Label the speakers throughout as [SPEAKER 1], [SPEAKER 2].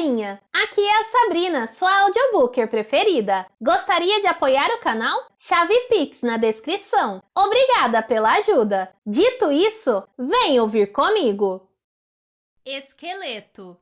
[SPEAKER 1] galerinha! Aqui é a Sabrina, sua audiobooker preferida. Gostaria de apoiar o canal? Chave Pix na descrição. Obrigada pela ajuda! Dito isso, vem ouvir comigo!
[SPEAKER 2] Esqueleto.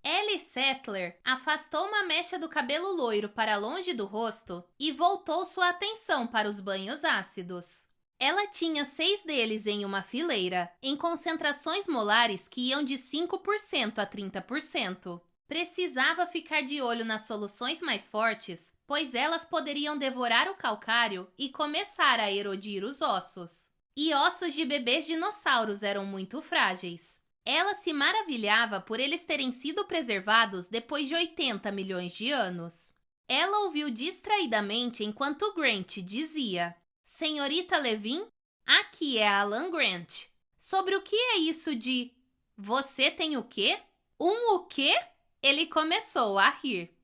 [SPEAKER 2] Ellie Sattler afastou uma mecha do cabelo loiro para longe do rosto e voltou sua atenção para os banhos ácidos. Ela tinha 6 deles em uma fileira, em concentrações molares que iam de 5% a 30%. Precisava ficar de olho nas soluções mais fortes, pois elas poderiam devorar o calcário e começar a erodir os ossos. E ossos de bebês dinossauros eram muito frágeis. Ela se maravilhava por eles terem sido preservados depois de 80 milhões de anos. Ela ouviu distraidamente enquanto Grant dizia: Senhorita Levin, aqui é Alan Grant. Sobre o que é isso de... Você tem o quê? O quê? Ele começou a rir.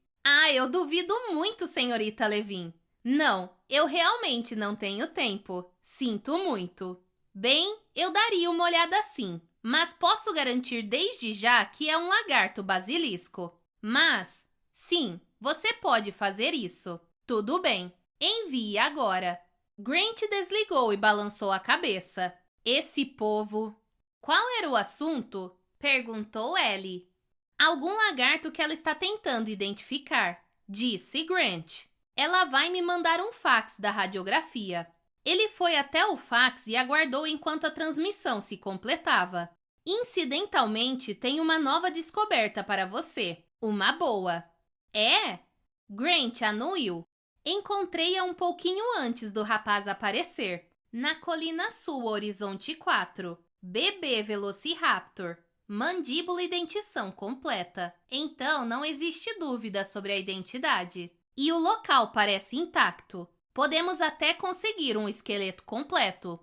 [SPEAKER 2] Eu duvido muito, senhorita Levin. Não, eu realmente não tenho tempo. Sinto muito. Bem, eu daria uma olhada sim, mas posso garantir desde já que é um lagarto basilisco. Mas, sim, você pode fazer isso. Tudo bem, envie agora. Grant desligou e balançou a cabeça. Esse povo... Qual era o assunto? Perguntou Ellie. Algum lagarto que ela está tentando identificar, disse Grant. Ela vai me mandar um fax da radiografia. Ele foi até o fax e aguardou enquanto a transmissão se completava. Incidentalmente, tem uma nova descoberta para você. Uma boa. É? Grant anuiu. Encontrei-a um pouquinho antes do rapaz aparecer. Na colina sul, horizonte 4. Bebê Velociraptor. Mandíbula e dentição completa. Então, não existe dúvida sobre a identidade. E o local parece intacto. Podemos até conseguir um esqueleto completo.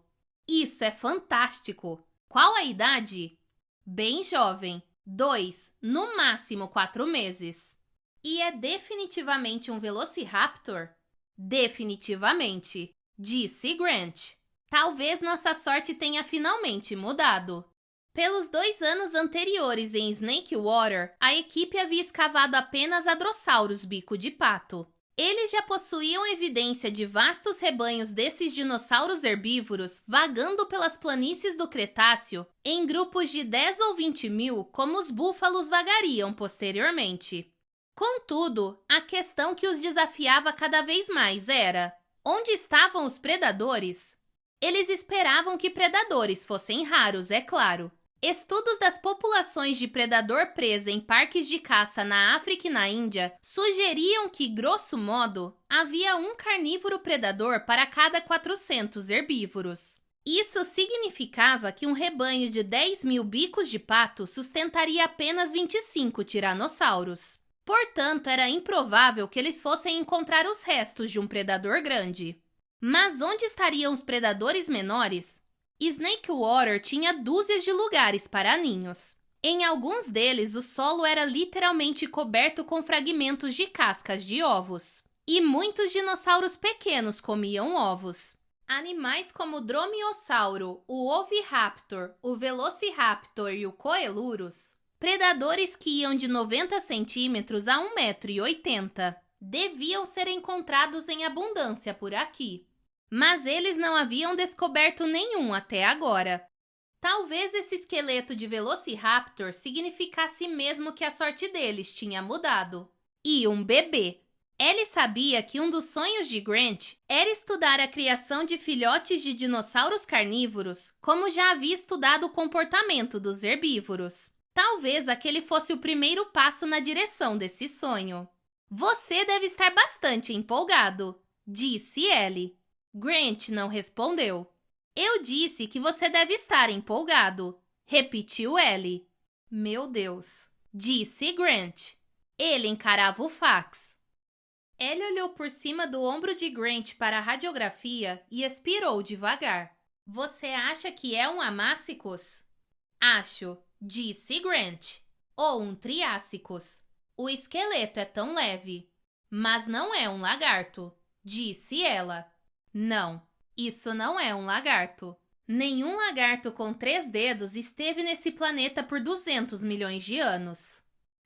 [SPEAKER 2] Isso é fantástico! Qual a idade? Bem jovem. 2, no máximo 4 meses. E é definitivamente um Velociraptor? Definitivamente, disse Grant. Talvez nossa sorte tenha finalmente mudado. Pelos 2 anos anteriores em Snakewater, a equipe havia escavado apenas hadrossauros bico de pato. Eles já possuíam evidência de vastos rebanhos desses dinossauros herbívoros vagando pelas planícies do Cretáceo em grupos de 10 ou 20 mil, como os búfalos vagariam posteriormente. Contudo, a questão que os desafiava cada vez mais era: onde estavam os predadores? Eles esperavam que predadores fossem raros, é claro. Estudos das populações de predador presa em parques de caça na África e na Índia sugeriam que, grosso modo, havia um carnívoro predador para cada 400 herbívoros. Isso significava que um rebanho de 10 mil bicos de pato sustentaria apenas 25 tiranossauros. Portanto, era improvável que eles fossem encontrar os restos de um predador grande. Mas onde estariam os predadores menores? Snakewater tinha dúzias de lugares para ninhos. Em alguns deles, o solo era literalmente coberto com fragmentos de cascas de ovos. E muitos dinossauros pequenos comiam ovos. Animais como o dromiossauro, o oviraptor, o velociraptor e o coelurus, predadores que iam de 90 centímetros a 1,80 m, deviam ser encontrados em abundância por aqui. Mas eles não haviam descoberto nenhum até agora. Talvez esse esqueleto de Velociraptor significasse mesmo que a sorte deles tinha mudado. E um bebê. Ellie sabia que um dos sonhos de Grant era estudar a criação de filhotes de dinossauros carnívoros, como já havia estudado o comportamento dos herbívoros. Talvez aquele fosse o primeiro passo na direção desse sonho. Você deve estar bastante empolgado, disse Ellie. Grant não respondeu. Eu disse que você deve estar empolgado, repetiu Ellie. Meu Deus, disse Grant. Ele encarava o fax. Ellie olhou por cima do ombro de Grant para a radiografia e expirou devagar. Você acha que é um Amássicos? Acho, disse Grant. Ou um Triássicos. O esqueleto é tão leve. Mas não é um lagarto, disse ela. Não, isso não é um lagarto. Nenhum lagarto com 3 dedos esteve nesse planeta por 200 milhões de anos.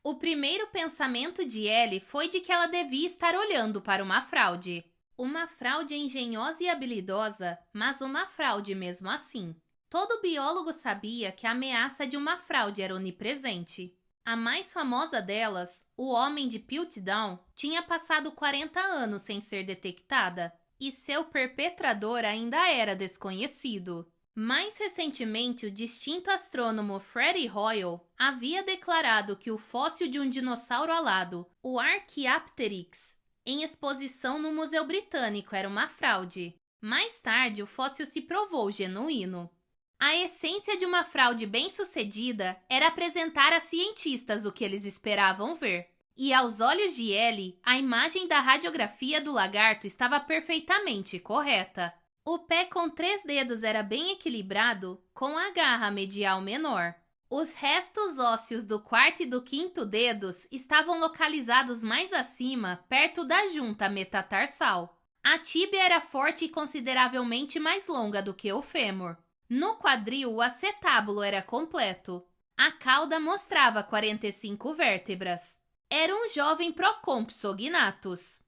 [SPEAKER 2] O primeiro pensamento de Ellie foi de que ela devia estar olhando para uma fraude. Uma fraude engenhosa e habilidosa, mas uma fraude mesmo assim. Todo biólogo sabia que a ameaça de uma fraude era onipresente. A mais famosa delas, o homem de Piltdown, tinha passado 40 anos sem ser detectada, e seu perpetrador ainda era desconhecido. Mais recentemente, o distinto astrônomo Freddie Hoyle havia declarado que o fóssil de um dinossauro alado, o Archaeopteryx, em exposição no Museu Britânico era uma fraude. Mais tarde, o fóssil se provou genuíno. A essência de uma fraude bem-sucedida era apresentar a cientistas o que eles esperavam ver. E aos olhos de Ellie, a imagem da radiografia do lagarto estava perfeitamente correta. O pé com 3 dedos era bem equilibrado, com a garra medial menor. Os restos ósseos do 4º e do 5º dedos estavam localizados mais acima, perto da junta metatarsal. A tíbia era forte e consideravelmente mais longa do que o fêmur. No quadril, o acetábulo era completo. A cauda mostrava 45 vértebras. Era um jovem Procompsognathus.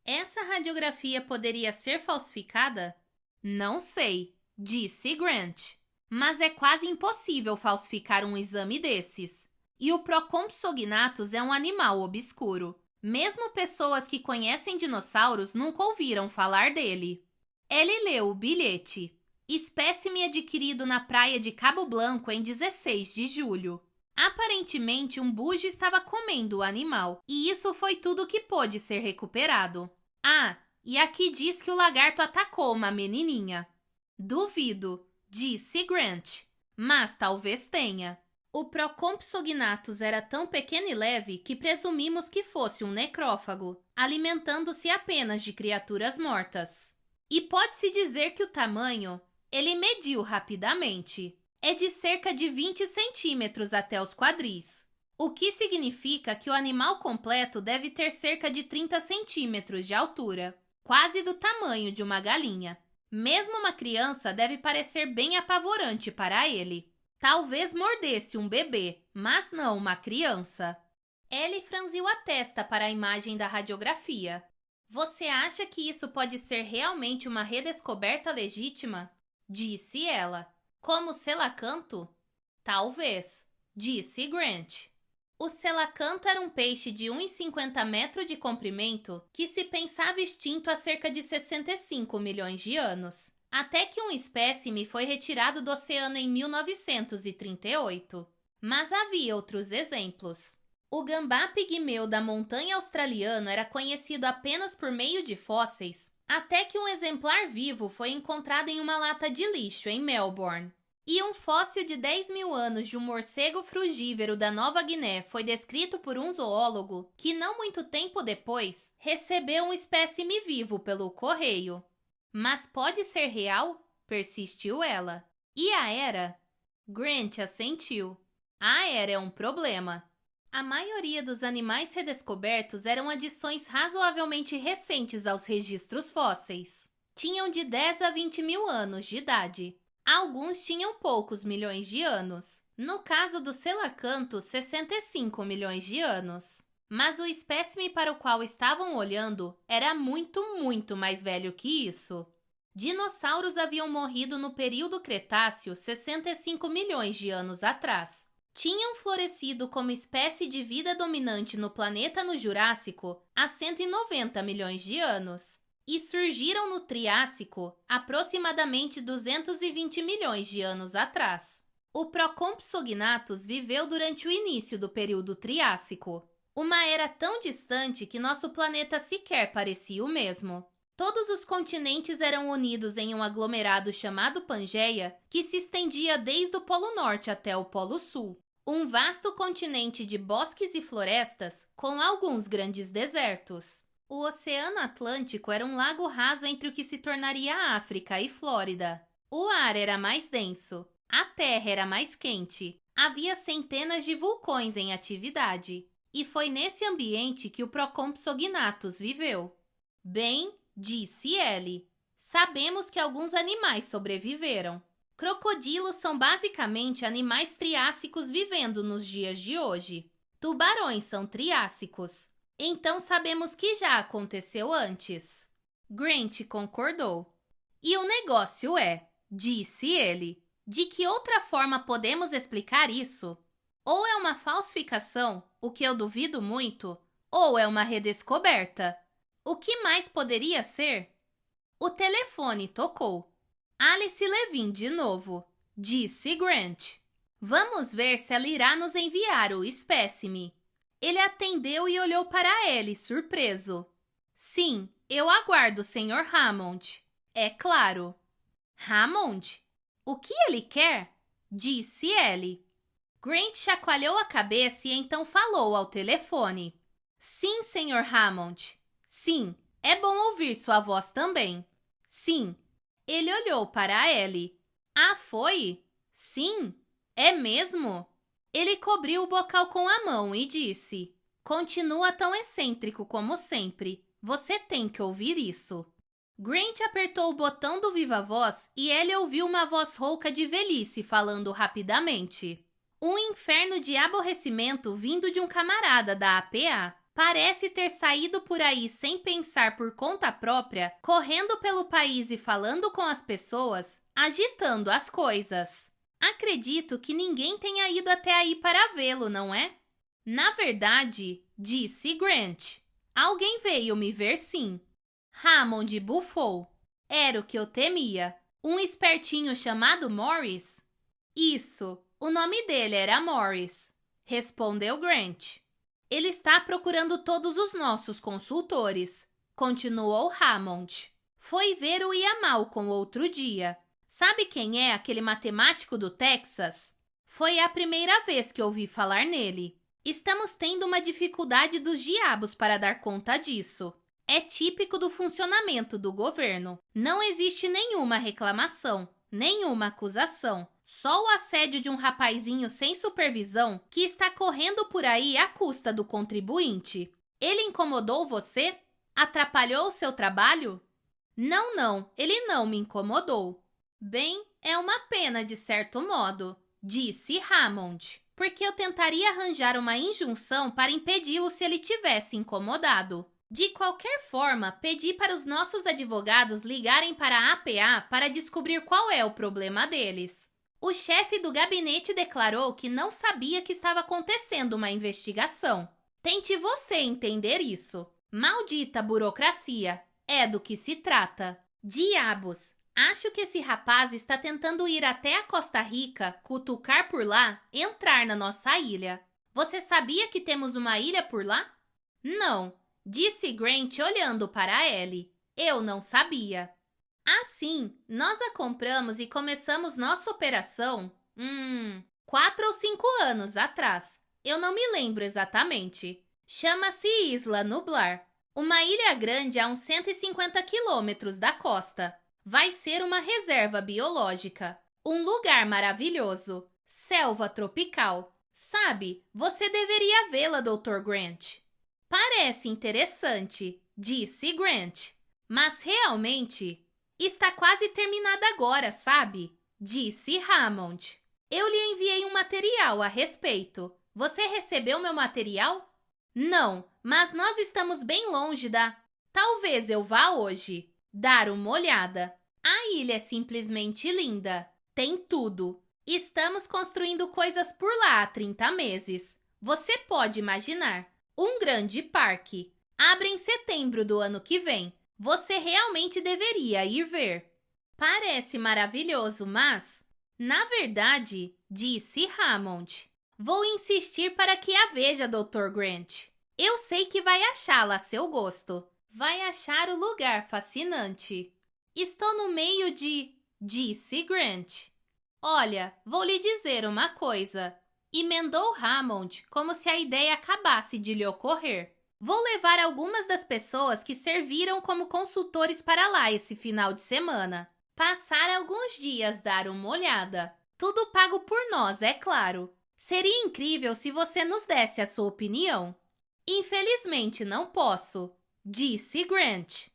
[SPEAKER 2] Essa radiografia poderia ser falsificada? Não sei, disse Grant. Mas é quase impossível falsificar um exame desses. E o Procompsognathus é um animal obscuro. Mesmo pessoas que conhecem dinossauros nunca ouviram falar dele. Ele leu o bilhete. Espécime adquirido na praia de Cabo Blanco em 16 de julho. Aparentemente, um búgio estava comendo o animal, e isso foi tudo que pôde ser recuperado. Ah, e aqui diz que o lagarto atacou uma menininha. Duvido, disse Grant, mas talvez tenha. O Procompsognathus era tão pequeno e leve que presumimos que fosse um necrófago, alimentando-se apenas de criaturas mortas. E pode-se dizer que o tamanho... Ele mediu rapidamente. É de cerca de 20 centímetros até os quadris, o que significa que o animal completo deve ter cerca de 30 centímetros de altura, quase do tamanho de uma galinha. Mesmo uma criança deve parecer bem apavorante para ele. Talvez mordesse um bebê, mas não uma criança. Ellie franziu a testa para a imagem da radiografia. Você acha que isso pode ser realmente uma redescoberta legítima? Disse ela. Como o selacanto? Talvez, disse Grant. O selacanto era um peixe de 1,50 metros de comprimento que se pensava extinto há cerca de 65 milhões de anos, até que um espécime foi retirado do oceano em 1938. Mas havia outros exemplos. O gambá pigmeu da montanha australiana era conhecido apenas por meio de fósseis, até que um exemplar vivo foi encontrado em uma lata de lixo em Melbourne. E um fóssil de 10 mil anos de um morcego frugívoro da Nova Guiné foi descrito por um zoólogo que, não muito tempo depois, recebeu um espécime vivo pelo correio. Mas pode ser real? Persistiu ela. E a era? Grant assentiu. A era é um problema. A maioria dos animais redescobertos eram adições razoavelmente recentes aos registros fósseis. Tinham de 10 a 20 mil anos de idade. Alguns tinham poucos milhões de anos. No caso do selacanto, 65 milhões de anos. Mas o espécime para o qual estavam olhando era muito, muito mais velho que isso. Dinossauros haviam morrido no período Cretáceo 65 milhões de anos atrás. Tinham florescido como espécie de vida dominante no planeta no Jurássico há 190 milhões de anos e surgiram no Triássico aproximadamente 220 milhões de anos atrás. O Procompsognathus viveu durante o início do período Triássico, uma era tão distante que nosso planeta sequer parecia o mesmo. Todos os continentes eram unidos em um aglomerado chamado Pangeia, que se estendia desde o Polo Norte até o Polo Sul. Um vasto continente de bosques e florestas, com alguns grandes desertos. O Oceano Atlântico era um lago raso entre o que se tornaria a África e Flórida. O ar era mais denso, a terra era mais quente, havia centenas de vulcões em atividade. E foi nesse ambiente que o Procompsognathus viveu. Bem, disse Ellie, sabemos que alguns animais sobreviveram. Crocodilos são basicamente animais triássicos vivendo nos dias de hoje. Tubarões são triássicos. Então sabemos que já aconteceu antes. Grant concordou. E o negócio é, disse ele, de que outra forma podemos explicar isso? Ou é uma falsificação, o que eu duvido muito, ou é uma redescoberta. O que mais poderia ser? O telefone tocou. Alice Levin de novo, disse Grant. Vamos ver se ela irá nos enviar o espécime. Ele atendeu e olhou para Ellie, surpreso. Sim, eu aguardo, Sr. Hammond. É claro. Hammond? O que ele quer? Disse Ellie. Grant chacoalhou a cabeça e então falou ao telefone. Sim, Sr. Hammond. Sim, é bom ouvir sua voz também. Sim. Ele olhou para Ellie. Ah, foi? Sim. É mesmo? Ele cobriu o bocal com a mão e disse, continua tão excêntrico como sempre. Você tem que ouvir isso. Grant apertou o botão do viva-voz e ele ouviu uma voz rouca de velhice falando rapidamente. Um inferno de aborrecimento vindo de um camarada da APA. Parece ter saído por aí sem pensar por conta própria, correndo pelo país e falando com as pessoas, agitando as coisas. Acredito que ninguém tenha ido até aí para vê-lo, não é? Na verdade, disse Grant, alguém veio me ver sim. Hammond bufou. Era o que eu temia. Um espertinho chamado Morris? Isso, o nome dele era Morris, respondeu Grant. Ele está procurando todos os nossos consultores, continuou Hammond. Foi ver o Ian Malcolm outro dia. Sabe quem é aquele matemático do Texas? Foi a primeira vez que ouvi falar nele. Estamos tendo uma dificuldade dos diabos para dar conta disso. É típico do funcionamento do governo. Não existe nenhuma reclamação, nenhuma acusação. Só o assédio de um rapazinho sem supervisão que está correndo por aí à custa do contribuinte. Ele incomodou você? Atrapalhou o seu trabalho? Não, ele não me incomodou. Bem, é uma pena de certo modo, disse Hammond, porque eu tentaria arranjar uma injunção para impedi-lo se ele tivesse incomodado. De qualquer forma, pedi para os nossos advogados ligarem para a APA para descobrir qual é o problema deles. O chefe do gabinete declarou que não sabia que estava acontecendo uma investigação. Tente você entender isso. Maldita burocracia. É do que se trata. Diabos! Acho que esse rapaz está tentando ir até a Costa Rica, cutucar por lá, entrar na nossa ilha. Você sabia que temos uma ilha por lá? Não, disse Grant olhando para Ellie. Eu não sabia. Assim, nós a compramos e começamos nossa operação, 4 ou 5 anos atrás. Eu não me lembro exatamente. Chama-se Isla Nublar. Uma ilha grande a uns 150 quilômetros da costa. Vai ser uma reserva biológica. Um lugar maravilhoso. Selva tropical. Sabe, você deveria vê-la, Dr. Grant. Parece interessante, disse Grant. Mas realmente, está quase terminada agora, sabe? Disse Hammond. Eu lhe enviei um material a respeito. Você recebeu meu material? Não, mas nós estamos bem longe da... Talvez eu vá hoje. Dar uma olhada. A ilha é simplesmente linda. Tem tudo. Estamos construindo coisas por lá há 30 meses. Você pode imaginar. Um grande parque. Abre em setembro do ano que vem. Você realmente deveria ir ver. Parece maravilhoso, mas... Na verdade, disse Hammond, vou insistir para que a veja, Dr. Grant. Eu sei que vai achá-la a seu gosto. Vai achar o lugar fascinante. Estou no meio de... Disse Grant. Olha, vou lhe dizer uma coisa. Emendou Hammond como se a ideia acabasse de lhe ocorrer. Vou levar algumas das pessoas que serviram como consultores para lá esse final de semana. Passar alguns dias, dar uma olhada. Tudo pago por nós, é claro. Seria incrível se você nos desse a sua opinião. Infelizmente não posso, disse Grant.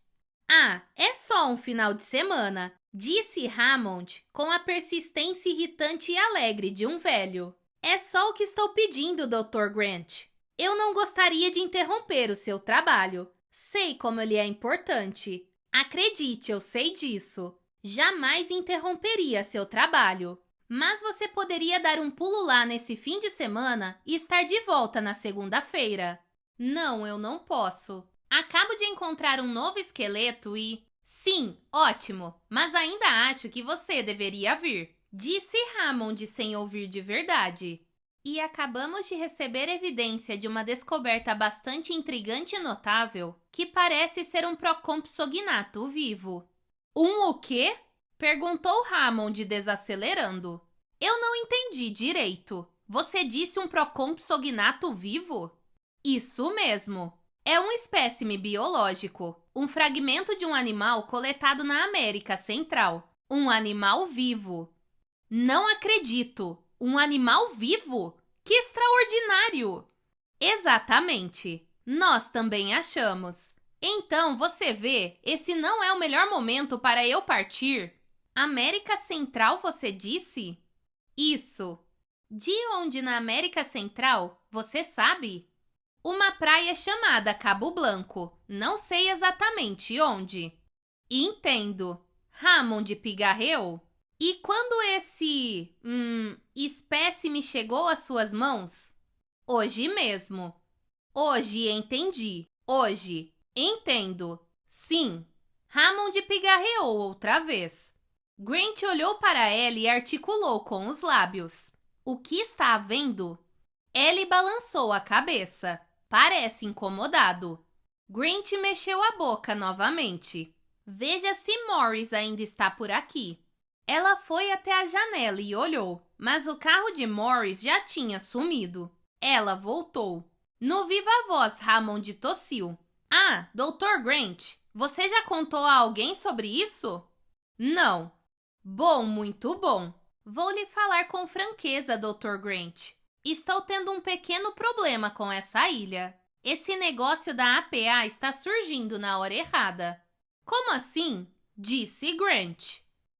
[SPEAKER 2] Ah, é só um final de semana, disse Hammond com a persistência irritante e alegre de um velho. É só o que estou pedindo, Dr. Grant. Eu não gostaria de interromper o seu trabalho. Sei como ele é importante. Acredite, eu sei disso. Jamais interromperia seu trabalho. Mas você poderia dar um pulo lá nesse fim de semana e estar de volta na segunda-feira. Não, eu não posso. Acabo de encontrar um novo esqueleto e... Sim, ótimo, mas ainda acho que você deveria vir, disse Hammond sem ouvir de verdade. E acabamos de receber evidência de uma descoberta bastante intrigante e notável, que parece ser um Procompsognato vivo. Um o quê? Perguntou Hammond desacelerando. Eu não entendi direito. Você disse um Procompsognato vivo? Isso mesmo. É um espécime biológico, um fragmento de um animal coletado na América Central. Um animal vivo. Não acredito! Um animal vivo? Que extraordinário! Exatamente. Nós também achamos. Então, você vê, esse não é o melhor momento para eu partir? América Central, você disse? Isso. De onde na América Central, você sabe? Uma praia chamada Cabo Blanco. Não sei exatamente onde. Entendo. Hammond pigarreou. E quando esse, espécime chegou às suas mãos? Hoje mesmo. Hoje entendi. Hoje. Entendo. Sim. Hammond pigarreou outra vez. Grant olhou para ela e articulou com os lábios. O que está havendo? Ellie balançou a cabeça. Parece incomodado. Grant mexeu a boca novamente. Veja se Morris ainda está por aqui. Ela foi até a janela e olhou, mas o carro de Morris já tinha sumido. Ela voltou. No viva voz, Hammond tossiu. Ah, Dr. Grant, você já contou a alguém sobre isso? Não. Bom, muito bom. Vou lhe falar com franqueza, Dr. Grant. Estou tendo um pequeno problema com essa ilha. Esse negócio da APA está surgindo na hora errada. Como assim? Disse Grant.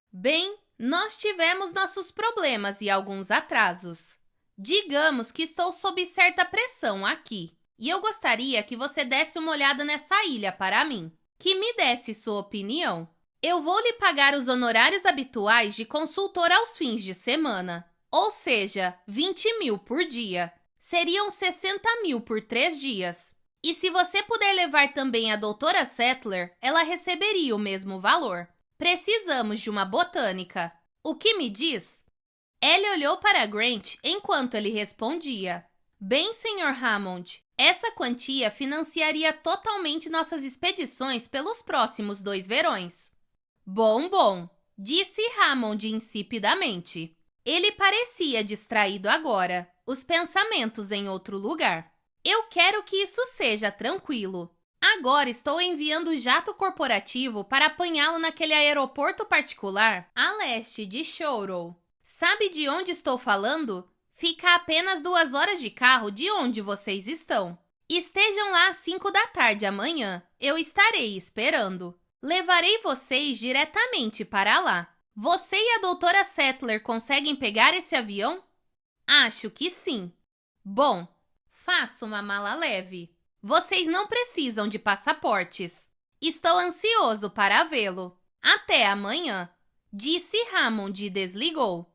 [SPEAKER 2] Bem, nós tivemos nossos problemas e alguns atrasos. Digamos que estou sob certa pressão aqui. E eu gostaria que você desse uma olhada nessa ilha para mim. Que me desse sua opinião. Eu vou lhe pagar os honorários habituais de consultor aos fins de semana. Ou seja, 20 mil por dia. Seriam 60 mil por 3 dias. E se você puder levar também a doutora Settler, ela receberia o mesmo valor. Precisamos de uma botânica. O que me diz? Ellie olhou para Grant enquanto ele respondia. Bem, Sr. Hammond, essa quantia financiaria totalmente nossas expedições pelos próximos 2 verões. Bom, disse Hammond insipidamente. Ele parecia distraído agora, os pensamentos em outro lugar. Eu quero que isso seja tranquilo. Agora estou enviando o jato corporativo para apanhá-lo naquele aeroporto particular a leste de Shorrow. Sabe de onde estou falando? Fica a apenas 2 horas de carro de onde vocês estão. Estejam lá às 5 da tarde amanhã. Eu estarei esperando. Levarei vocês diretamente para lá. Você e a doutora Settler conseguem pegar esse avião? Acho que sim. Bom, faça uma mala leve. Vocês não precisam de passaportes. Estou ansioso para vê-lo. Até amanhã, disse Hammond e desligou.